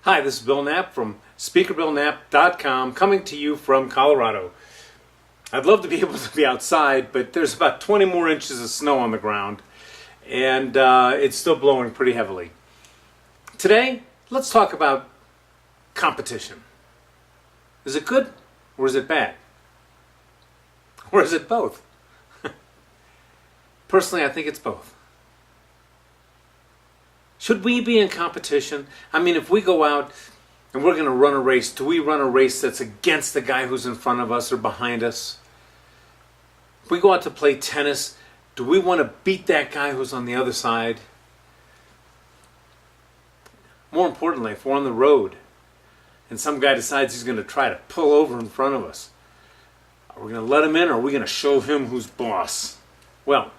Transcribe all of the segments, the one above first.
Hi, this is Bill Knapp from SpeakerBillKnapp.com, coming to you from Colorado. I'd love to be able to be outside, but there's about 20 more inches of snow on the ground, and it's still blowing pretty heavily. Today, let's talk about competition. Is it good, or is it bad? Or is it both? Personally, I think it's both. Should we be in competition? I mean, if we go out and we're going to run a race, do we run a race that's against the guy who's in front of us or behind us? If we go out to play tennis, do we want to beat that guy who's on the other side? More importantly, if we're on the road and some guy decides he's going to try to pull over in front of us, are we going to let him in, or are we going to show him who's boss? Well,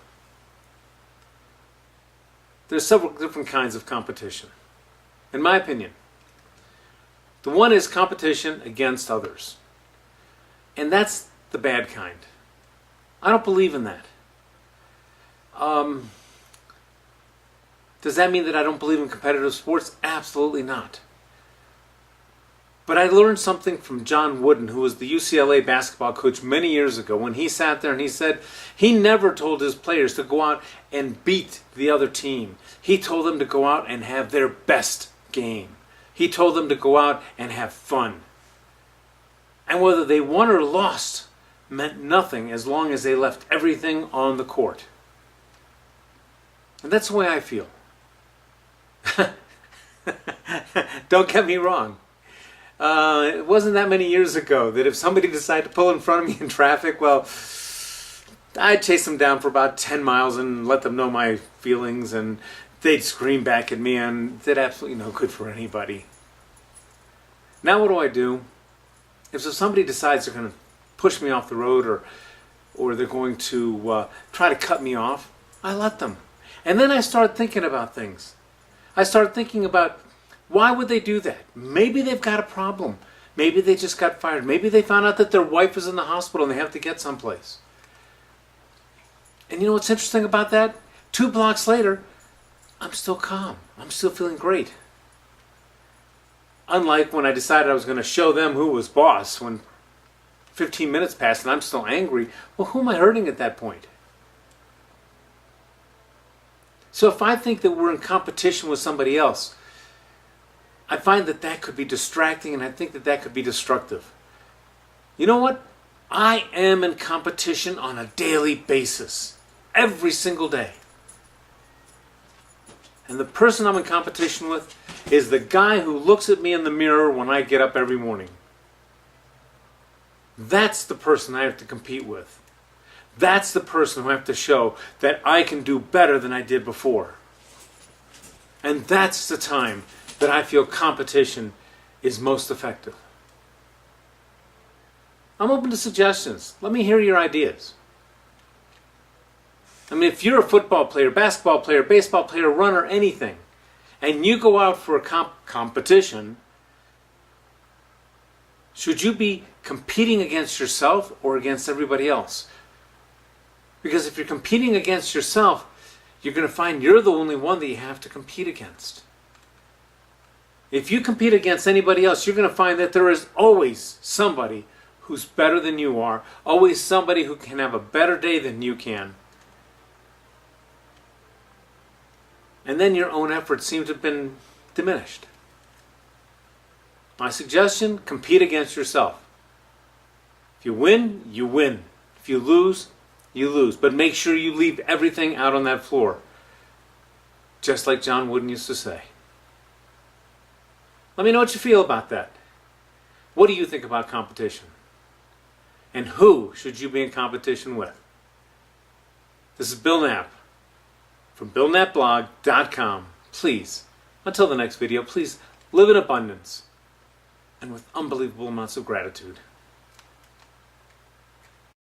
there's several different kinds of competition, in my opinion. The one is competition against others. And that's the bad kind. I don't believe in that. Does that mean that I don't believe in competitive sports? Absolutely not. But I learned something from John Wooden, who was the UCLA basketball coach many years ago, when he sat there and he said he never told his players to go out and beat the other team. He told them to go out and have their best game. He told them to go out and have fun. And whether they won or lost meant nothing as long as they left everything on the court. And that's the way I feel. Don't get me wrong. It wasn't that many years ago that if somebody decided to pull in front of me in traffic, well, I'd chase them down for about 10 miles and let them know my feelings, and they'd scream back at me, and did absolutely no good for anybody. Now what do? If somebody decides they're going to push me off the road, or they're going to try to cut me off, I let them. And then I start thinking about things. I start thinking about, why would they do that? Maybe they've got a problem. Maybe they just got fired. Maybe they found out that their wife is in the hospital and they have to get someplace. And you know what's interesting about that? 2 blocks later, I'm still calm. I'm still feeling great. Unlike when I decided I was going to show them who was boss when 15 minutes passed and I'm still angry. Well, who am I hurting at that point? So if I think that we're in competition with somebody else, I find that that could be distracting, and I think that that could be destructive. You know what? I am in competition on a daily basis. Every single day. And the person I'm in competition with is the guy who looks at me in the mirror when I get up every morning. That's the person I have to compete with. That's the person who I have to show that I can do better than I did before. And that's the time that I feel competition is most effective. I'm open to suggestions. Let me hear your ideas. I mean, if you're a football player, basketball player, baseball player, runner, anything, and you go out for a competition, should you be competing against yourself or against everybody else? Because if you're competing against yourself, you're going to find you're the only one that you have to compete against. If you compete against anybody else, you're going to find that there is always somebody who's better than you are, always somebody who can have a better day than you can. And then your own efforts seem to have been diminished. My suggestion, compete against yourself. If you win, you win. If you lose, you lose. But make sure you leave everything out on that floor. Just like John Wooden used to say. Let me know what you feel about that. What do you think about competition? And who should you be in competition with? This is Bill Knapp from BillKnappBlog.com. Please, until the next video, please live in abundance and with unbelievable amounts of gratitude.